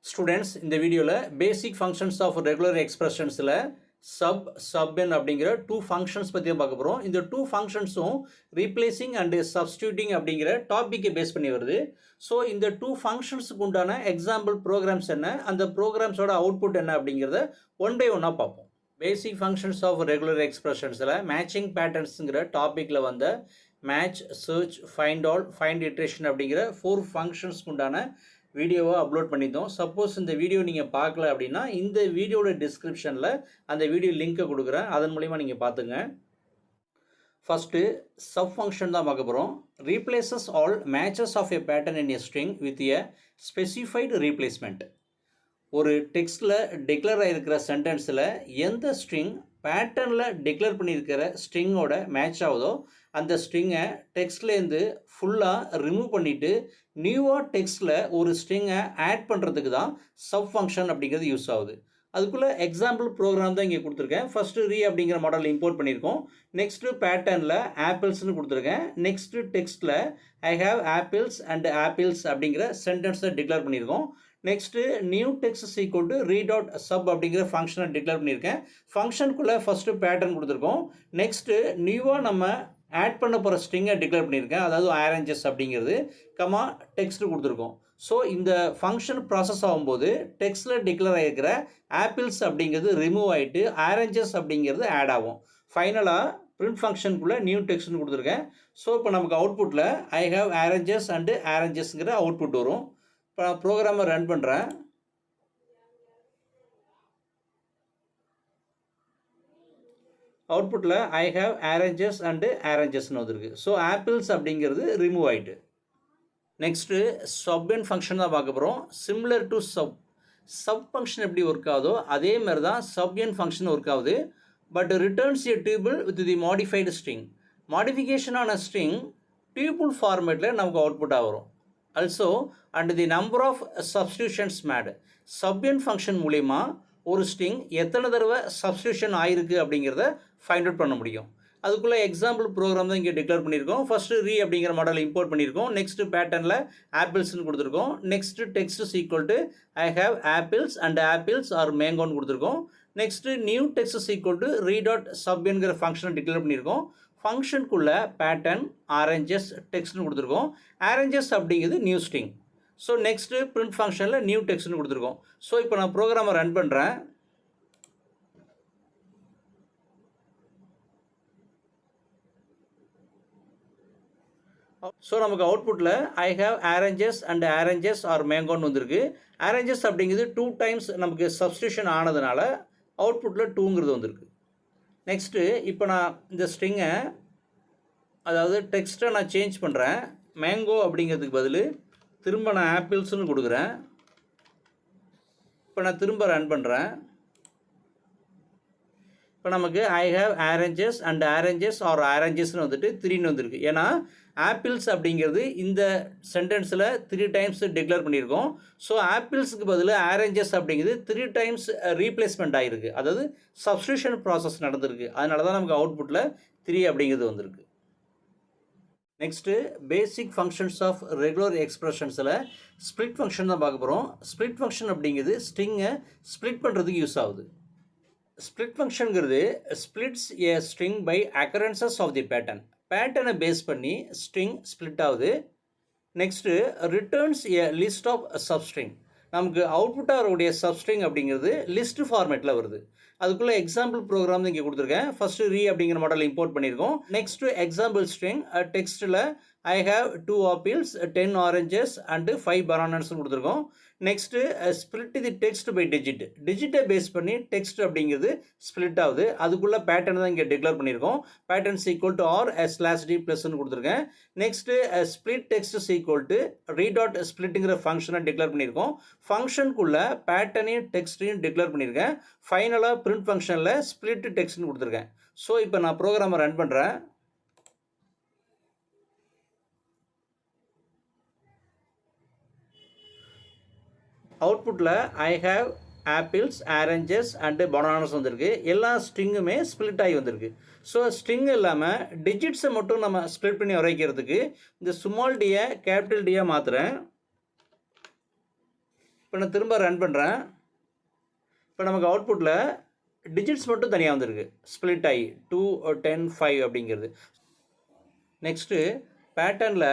Students, இந்த வீடியோவில் பேசிக் functions of regular எக்ஸ்பிரஷன்ஸில் சப்என் அப்படிங்கிற டூ ஃபங்க்ஷன்ஸ் பற்றி தான் பார்க்க போகிறோம். இந்த டூ ஃபங்க்ஷன்ஸும் ரீப்ளேசிங் அண்டு சப்ஸ்டியூட்டிங் அப்படிங்கிற டாப்பிக்கை பேஸ் பண்ணி வருது. ஸோ இந்த டூ ஃபங்க்ஷன்ஸுக்கு உண்டான எக்ஸாம்பிள் ப்ரோக்ராம்ஸ் என்ன, அந்த ப்ரோக்ராம்ஸோட அவுட்புட் என்ன அப்படிங்கிறத ஒன் பை ஒன்னாக பார்ப்போம். பேசிக் ஃபங்க்ஷன்ஸ் ஆஃப் ரெகுலர் எக்ஸ்பிரஷன்ஸில் மேட்சிங் பேட்டர்ன்ஸுங்கிற டாப்பிக்கில் வந்த match, search, find all, find iteration அப்படிங்கிற 4 ஃபங்க்ஷன்ஸ்க்கு உண்டான வீடியோவை அப்லோட் பண்ணியிருந்தோம். சப்போஸ் இந்த வீடியோ நீங்கள் பார்க்கல அப்படின்னா இந்த வீடியோட டிஸ்கிரிப்ஷனில் அந்த வீடியோ லிங்க்கை கொடுக்குறேன், அதன் மூலிமா நீங்கள் பார்த்துங்க. ஃபஸ்ட்டு சப் ஃபங்க்ஷன் தான் பார்க்க போகிறோம். Replaces all matches of a pattern in a string with a specified replacement. ஒரு டெக்ஸ்ட்டில் டிக்ளேர் ஆகிருக்கிற சென்டென்ஸில் எந்த ஸ்ட்ரிங் பேட்டர்னில் டிக்ளேர் பண்ணியிருக்கிற ஸ்ட்ரிங்கோட மேட்ச் ஆகுதோ அந்த ஸ்ட்ரிங்கை டெக்ஸ்ட்லேருந்து ஃபுல்லாக ரிமூவ் பண்ணிவிட்டு நியூவாக டெக்ஸ்ட்டில் ஒரு ஸ்ட்ரிங்கை ஆட் பண்ணுறதுக்கு தான் சப் ஃபங்க்ஷன் அப்படிங்கிறது யூஸ் ஆகுது. அதுக்குள்ளே எக்ஸாம்பிள் ப்ரோக்ராம் தான் இங்கே கொடுத்துருக்கேன். ஃபஸ்ட்டு அப்படிங்கிற மாடல் இம்போர்ட் பண்ணியிருக்கோம். நெக்ஸ்ட்டு பேட்டர்னில் ஆப்பிள்ஸ்னு கொடுத்துருக்கேன். நெக்ஸ்ட்டு டெக்ஸ்ட்டில் I have apples and apples அப்படிங்கிற சென்டென்ஸை டிக்ளேர் பண்ணியிருக்கோம். Next new text equal to re dot sub அப்படிங்கிற ஃபங்க்ஷனை டிக்ளேர் பண்ணியிருக்கேன். ஃபங்க்ஷனுக்குள்ளே ஃபஸ்ட்டு பேட்டர்ன் கொடுத்துருக்கோம். நெக்ஸ்ட்டு நியூவாக நம்ம ஆட் பண்ண போகிற ஸ்ட்ரிங்கை டிக்ளேர் பண்ணியிருக்கேன், அதாவது ஆரஞ்சஸ் அப்படிங்கிறது கமா டெக்ஸ்ட்டு கொடுத்துருக்கோம். ஸோ இந்த ஃபங்க்ஷன் ப்ராசஸ் ஆகும்போது டெக்ஸ்ட்டில் டிக்ளேர் ஆகிருக்கிற ஆப்பிள்ஸ் அப்படிங்கிறது ரிமூவ் ஆகிட்டு ஆரஞ்சஸ் அப்படிங்கிறது ஆட் ஆகும். ஃபைனலாக பிரிண்ட் ஃபங்க்ஷனுக்குள்ளே நியூ டெக்ஸ்ட்னு கொடுத்துருக்கேன். ஸோ இப்போ நமக்கு அவுட்புட்டில் ஐ ஹாவ் ஆரஞ்சஸ் அண்டு ஆரஞ்சஸ்ங்கிற அவுட்புட் வரும். இப்போ நான் ப்ரோக்ராமை ரன் பண்ணுறேன். அவுட்புட்டில் ஐ ஹாவ் ஆரஞ்சஸ் அண்டு ஆரஞ்சஸ்னு வந்துருக்கு. ஸோ ஆப்பிள்ஸ் அப்படிங்கிறது ரிமூவ் ஆகிட்டு. நெக்ஸ்ட்டு சப்என் ஃபங்க்ஷன் தான் பார்க்க போகிறோம். சிம்லர் டு சப் ஃபங்க்ஷன் எப்படி ஒர்க் ஆகுதோ அதே மாதிரி தான் சப்என் ஃபங்க்ஷன் ஒர்க் ஆகுது. But returns a tuple with the modified string. மாடிஃபிகேஷனான ஸ்ட்ரிங் டியூபிள் ஃபார்மேட்டில் நமக்கு அவுட்புட்டாக வரும். Also and the number of substitutions mat. சப்என் function மூலிமா ஒரு ஸ்ட்ரிங் எத்தனை தடவை சப்ஸ்டியூஷன் ஆயிருக்கு அப்படிங்கிறத ஃபைண்ட் அவுட் பண்ண முடியும். அதுக்குள்ளே எக்ஸாம்பிள் ப்ரோக்ராம் தான் இங்கே டிக்ளேர் பண்ணியிருக்கோம். ஃபஸ்ட்டு அப்படிங்கிற மாடல் இம்போர்ட் பண்ணியிருக்கோம். நெக்ஸ்ட்டு பேட்டர்னில் ஆப்பிள்ஸ்னு கொடுத்துருக்கோம். Next text equal to I have apples and apples or மேங்கோன்னு கொடுத்துருக்கோம். Next new text equal to re dot சப்என்கிற ஃபங்க்ஷனை டிக்ளேர் பண்ணியிருக்கோம். ஃபங்க்ஷனுக்குள்ளே பேட்டர்ன் ஆரஞ்சஸ் டெக்ஸ்ட்னு கொடுத்துருக்கோம். ஆரஞ்சஸ் அப்படிங்கிறது new string. So next print ஃபங்க்ஷனில் நியூ டெக்ஸ்ட்னு கொடுத்துருக்கோம். ஸோ இப்போ நான் ப்ரோக்ராமை ரன் பண்ணுறேன். ஸோ நமக்கு அவுட்புட்டில் I have oranges and oranges or மேங்கோன்னு வந்திருக்கு. ஆரஞ்சஸ் அப்படிங்கிறது 2 டைம்ஸ் நமக்கு சப்ஸ்டியூஷன் ஆனதுனால அவுட்புட்டில் 2ங்கிறது வந்திருக்கு. நெக்ஸ்ட்டு இப்போ நான் இந்த ஸ்ட்ரிங்கை, அதாவது டெக்ஸ்ட்டை நான் சேஞ்ச் பண்ணுறேன். மேங்கோ அப்படிங்கிறதுக்கு பதில் திரும்ப நான் ஆப்பிள்ஸ்னு கொடுக்குறேன். இப்போ நான் திரும்ப ரன் பண்ணுறேன். இப்போ நமக்கு I have oranges and oranges or ஆரஞ்சஸ்னு வந்துட்டு 3ன்னு வந்திருக்கு. ஏன்னா ஆப்பிள்ஸ் அப்படிங்கிறது இந்த சென்டென்ஸில் 3 டைம்ஸ் டிக்ளேர் பண்ணியிருக்கோம். ஸோ ஆப்பிள்ஸுக்கு பதில் ஆரஞ்சஸ் அப்படிங்கிறது 3 டைம்ஸ் ரீப்ளேஸ்மெண்ட் ஆகிருக்கு, அதாவது சப்ஸ்டியூஷன் ப்ராசஸ் நடந்திருக்கு. அதனால தான் நமக்கு அவுட்புட்டில் 3 அப்படிங்கிறது வந்திருக்கு. Next basic functions of regular எக்ஸ்பிரஷன்ஸில் ஸ்ப்ளிட் ஃபங்க்ஷன் தான் பார்க்க போகிறோம். ஸ்ப்ளிட் ஃபங்க்ஷன் அப்படிங்கிறது ஸ்ட்ரிங்கை ஸ்ப்ளிட் பண்ணுறதுக்கு யூஸ் ஆகுது. ஸ்ப்ளிட் ஃபங்க்ஷனுங்கிறது splits a string by occurrences of the pattern. பேட்டர்னை பேஸ் பண்ணி ஸ்ட்ரிங் ஸ்ப்ளிட் ஆகுது. Next returns a list of substring. நமக்கு அவுட்புட்டாக வரக்கூடிய சப்ஸ்ட்ரிங் அப்படிங்கிறது லிஸ்ட் ஃபார்மேட்டில் வருது. அதுக்குள்ளே எக்ஸாம்பிள் ப்ரோக்ராம் தான் இங்கே கொடுத்துருக்கேன். ஃபஸ்ட்டு அப்படிங்கிற மாடல் இம்போர்ட் பண்ணியிருக்கோம். நெக்ஸ்ட்டு எக்ஸாம்பிள் ஸ்ட்ரிங் டெக்ஸ்ட்டில் I have 2 apples 10 oranges and 5 பனானாஸ்னு கொடுத்துருக்கோம். Next split the text by டிஜிட்டை பேஸ் பண்ணி டெக்ஸ்ட் அப்படிங்கிறது ஸ்ப்ளிட் ஆகுது. அதுக்குள்ளே பேட்டர்ன் தான் இங்கே டிக்ளேர் பண்ணியிருக்கோம். Patterns equal to r /d ப்ளஸ்ன்னு கொடுத்துருக்கேன். Next split text equal to re dot ஸ்ப்ளிட்டுங்கிற ஃபங்க்ஷனை டிக்ளேர் பண்ணியிருக்கோம். ஃபங்க்ஷனுக்குள்ளே பேட்டர்னையும் டெக்ஸ்ட்டையும் டிக்ளேர் பண்ணியிருக்கேன். ஃபைனலாக பிரிண்ட் ஃபங்க்ஷனில் ஸ்ப்ளிட் டெக்ஸ்ட்னு கொடுத்துருக்கேன். ஸோ இப்போ நான் ப்ரோக்ராமை ரன் பண்ணுறேன். அவுட்புட்டில் I have apples, oranges and bananas வந்திருக்கு. எல்லா ஸ்ட்ரிங்குமே ஸ்ப்ளிட் ஆகி வந்திருக்கு. ஸோ ஸ்ட்ரிங் இல்லாமல் டிஜிட்ஸை மட்டும் நம்ம ஸ்ப்ளிட் பண்ணி வர வைக்கிறதுக்கு இந்த ஸ்மால் டியை கேபிட்டல் டியாக மாற்றுறேன். இப்போ நான் திரும்ப ரன் பண்ணுறேன். இப்போ நமக்கு அவுட்புட்டில் டிஜிட்ஸ் மட்டும் தனியாக வந்திருக்கு, ஸ்ப்ளிட் ஆகி 2, 10, 5 அப்படிங்கிறது. நெக்ஸ்ட்டு பேட்டர்னில்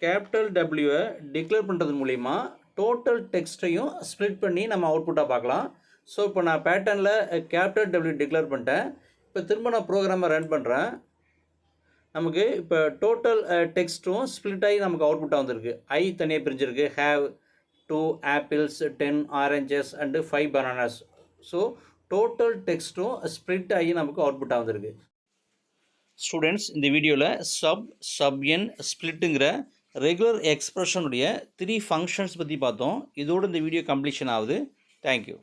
கேபிட்டல் டபிள்யூவை டிக்ளேர் பண்ணுறது மூலிமா டோட்டல் டெக்ஸ்ட்டையும் ஸ்ப்ளிட் பண்ணி நம்ம அவுட்புட்டாக பார்க்கலாம். ஸோ இப்போ நான் பேட்டர்னில் கேபிட்டல் டபிள்யூ டிக்ளேர் பண்ணிட்டேன். இப்போ திரும்ப நான் ப்ரோக்ராமை ரன் பண்ணுறேன். நமக்கு இப்போ டோட்டல் டெக்ஸ்ட்டும் ஸ்ப்ளிட் ஆகி நமக்கு அவுட்புட்டாக வந்திருக்கு. ஐ தனியாக பிரிஞ்சிருக்கு. Have 2 apples, 10 oranges and 5 bananas. So total டெக்ஸ்ட்டும் ஸ்ப்ளிட் ஆகி நமக்கு அவுட்புட்டாக வந்திருக்கு. ஸ்டூடெண்ட்ஸ், இந்த வீடியோவில் சப்என் ஸ்ப்ளிட்டுங்கிற ரெகுலர் எக்ஸ்பிரஷனுடைய 3 ஃபங்க்ஷன்ஸ் பற்றி பார்த்தோம். இதோடு இந்த வீடியோ கம்ப்ளீஷன் ஆகுது. தேங்க்யூ.